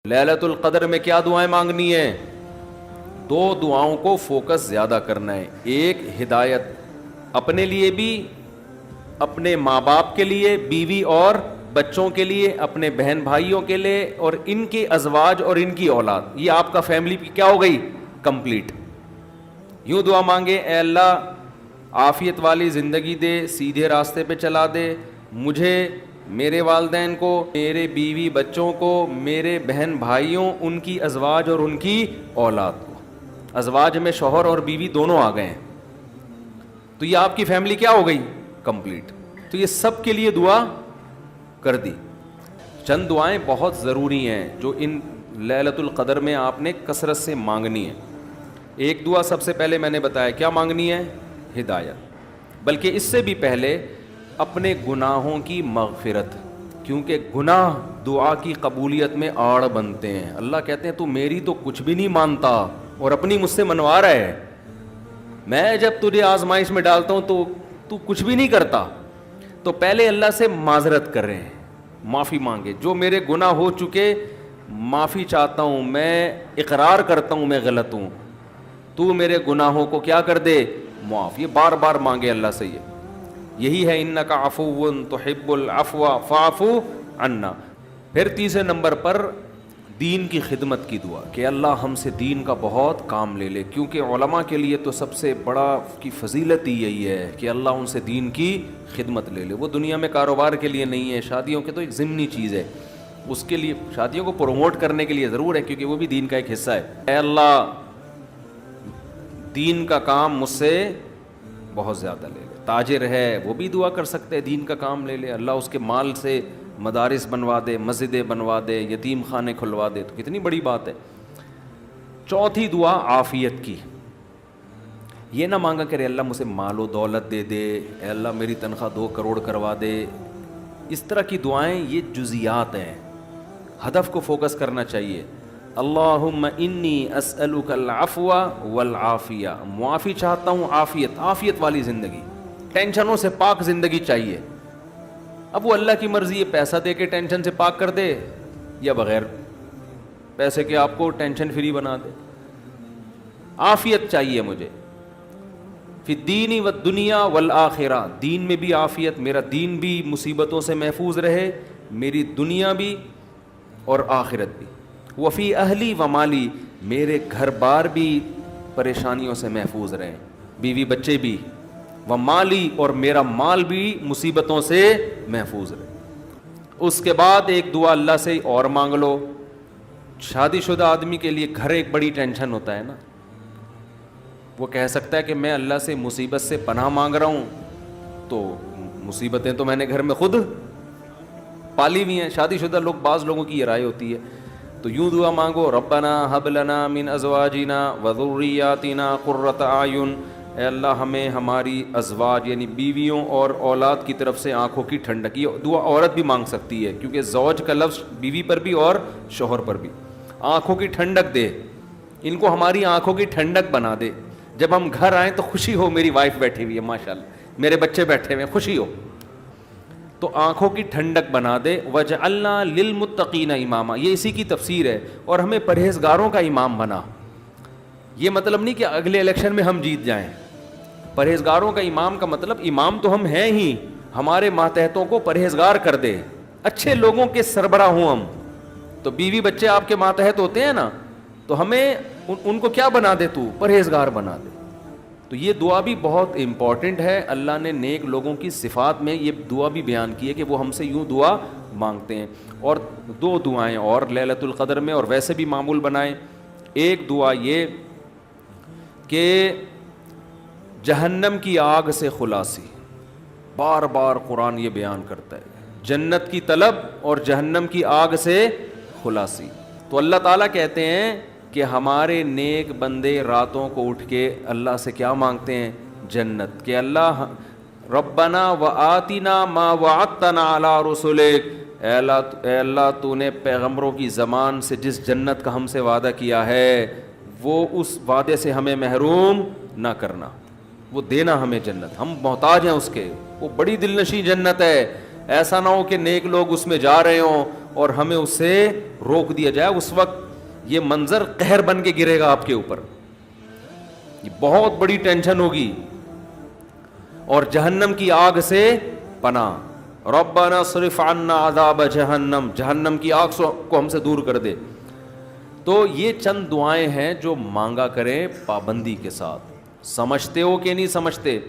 لیلۃ القدر میں کیا دعائیں مانگنی ہیں؟ دو دعاؤں کو فوکس زیادہ کرنا ہے. ایک ہدایت اپنے لیے بھی, اپنے ماں باپ کے لیے, بیوی اور بچوں کے لیے, اپنے بہن بھائیوں کے لیے, اور ان کے ازواج اور ان کی اولاد. یہ آپ کا فیملی کیا ہو گئی؟ کمپلیٹ. یوں دعا مانگے, اے اللہ عافیت والی زندگی دے, سیدھے راستے پہ چلا دے مجھے, میرے والدین کو, میرے بیوی بچوں کو, میرے بہن بھائیوں, ان کی ازواج اور ان کی اولاد کو. ازواج میں شوہر اور بیوی دونوں آ گئے ہیں, تو یہ آپ کی فیملی کیا ہو گئی؟ کمپلیٹ. تو یہ سب کے لیے دعا کر دی. چند دعائیں بہت ضروری ہیں جو ان لیلۃ القدر میں آپ نے کثرت سے مانگنی ہے. ایک دعا سب سے پہلے میں نے بتایا کیا مانگنی ہے؟ ہدایت. بلکہ اس سے بھی پہلے اپنے گناہوں کی مغفرت, کیونکہ گناہ دعا کی قبولیت میں آڑ بنتے ہیں. اللہ کہتے ہیں تو میری تو کچھ بھی نہیں مانتا اور اپنی مجھ سے منوا رہا ہے. میں جب تجھے آزمائش میں ڈالتا ہوں تو کچھ بھی نہیں کرتا. تو پہلے اللہ سے معذرت کر رہے ہیں, معافی مانگے. جو میرے گناہ ہو چکے معافی چاہتا ہوں, میں اقرار کرتا ہوں میں غلط ہوں, تو میرے گناہوں کو کیا کر دے؟ معاف. یہ بار بار مانگے اللہ سے. یہی ہے انک عفو تحب العفو فاعف عنا. پھر تیسرے نمبر پر دین کی خدمت کی دعا کہ اللہ ہم سے دین کا بہت کام لے لے, کیونکہ علماء کے لیے تو سب سے بڑا کی فضیلت ہی یہی ہے کہ اللہ ان سے دین کی خدمت لے لے. وہ دنیا میں کاروبار کے لیے نہیں ہے, شادیوں کے تو ایک ضمنی چیز ہے, اس کے لیے شادیوں کو پروموٹ کرنے کے لیے ضرور ہے کیونکہ وہ بھی دین کا ایک حصہ ہے. اے اللہ دین کا کام مجھ سے بہت زیادہ لے لے. تاجر ہے وہ بھی دعا کر سکتے ہیں دین کا کام لے لے, اللہ اس کے مال سے مدارس بنوا دے, مسجدیں بنوا دے, یتیم خانے کھلوا دے, تو کتنی بڑی بات ہے. چوتھی دعا عافیت کی. یہ نہ مانگا کرے اللہ مجھے مال و دولت دے دے, اے اللہ میری تنخواہ 2 کروڑ کروا دے. اس طرح کی دعائیں یہ جزیات ہیں, ہدف کو فوکس کرنا چاہیے. اللہم انی اسألک العفو والعافیہ, معافی چاہتا ہوں, عافیت والی زندگی, ٹینشنوں سے پاک زندگی چاہیے. اب وہ اللہ کی مرضی ہے, پیسہ دے کے ٹینشن سے پاک کر دے یا بغیر پیسے کے آپ کو ٹینشن فری بنا دے. عافیت چاہیے مجھے فی الدین والدنیا والآخرہ, دین میں بھی عافیت, میرا دین بھی مصیبتوں سے محفوظ رہے, میری دنیا بھی اور آخرت بھی. وفی اہلی و مالی, میرے گھر بار بھی پریشانیوں سے محفوظ رہیں, بیوی بچے بھی, و مالی اور میرا مال بھی مصیبتوں سے محفوظ رہے. اس کے بعد ایک دعا اللہ سے اور مانگ لو. شادی شدہ آدمی کے لیے گھر ایک بڑی ٹینشن ہوتا ہے نا, وہ کہہ سکتا ہے کہ میں اللہ سے مصیبت سے پناہ مانگ رہا ہوں, تو مصیبتیں تو میں نے گھر میں خود پالی ہوئی ہیں. شادی شدہ لوگ, بعض لوگوں کی یہ رائے ہوتی ہے, تو یوں دعا مانگو ربنا ہب لنا من ازواجنا وذریاتنا قرۃ اعین, اے اللہ ہمیں ہماری ازواج یعنی بیویوں اور اولاد کی طرف سے آنکھوں کی ٹھنڈک. یہ دعا عورت بھی مانگ سکتی ہے کیونکہ زوج کا لفظ بیوی پر بھی اور شوہر پر بھی. آنکھوں کی ٹھنڈک دے, ان کو ہماری آنکھوں کی ٹھنڈک بنا دے. جب ہم گھر آئیں تو خوشی ہو, میری وائف بیٹھی ہوئی ہے ماشاءاللہ, میرے بچے بیٹھے ہوئے ہیں, خوشی ہو, تو آنکھوں کی ٹھنڈک بنا دے. وجعلنا للمتقین اماما, یہ اسی کی تفسیر ہے, اور ہمیں پرہیزگاروں کا امام بنا. یہ مطلب نہیں کہ اگلے الیکشن میں ہم جیت جائیں. پرہیزگاروں کا امام کا مطلب امام تو ہم ہیں ہی, ہمارے ماتحتوں کو پرہیزگار کر دے, اچھے لوگوں کے سربراہ ہوں ہم. تو بیوی بچے آپ کے ماتحت ہوتے ہیں نا, تو ہمیں ان کو کیا بنا دے, تو پرہیزگار بنا دے. تو یہ دعا بھی بہت امپورٹنٹ ہے. اللہ نے نیک لوگوں کی صفات میں یہ دعا بھی بیان کی ہے کہ وہ ہم سے یوں دعا مانگتے ہیں. اور 2 دعائیں اور لیلۃ القدر میں اور ویسے بھی معمول بنائیں. ایک دعا یہ کہ جہنم کی آگ سے خلاصی, بار بار قرآن یہ بیان کرتا ہے, جنت کی طلب اور جہنم کی آگ سے خلاصی. تو اللہ تعالیٰ کہتے ہیں کہ ہمارے نیک بندے راتوں کو اٹھ کے اللہ سے کیا مانگتے ہیں؟ جنت. کہ اللہ ربنا وآتنا ما وعدتنا علی رسولک, اے اللہ تو نے پیغمبروں کی زبان سے جس جنت کا ہم سے وعدہ کیا ہے وہ اس وعدے سے ہمیں محروم نہ کرنا, وہ دینا ہمیں جنت, ہم محتاج ہیں اس کے. وہ بڑی دل نشیں جنت ہے, ایسا نہ ہو کہ نیک لوگ اس میں جا رہے ہوں اور ہمیں اسے روک دیا جائے، اس وقت یہ منظر قہر بن کے گرے گا آپ کے اوپر، یہ بہت بڑی ٹینشن ہوگی. اور جہنم کی آگ سے پناہ، ربنا صرف عنا عذاب جہنم، جہنم کی آگ کو ہم سے دور کر دے. تو یہ چند دعائیں ہیں جو مانگا کریں پابندی کے ساتھ. سمجھتے ہو کہ نہیں سمجھتے؟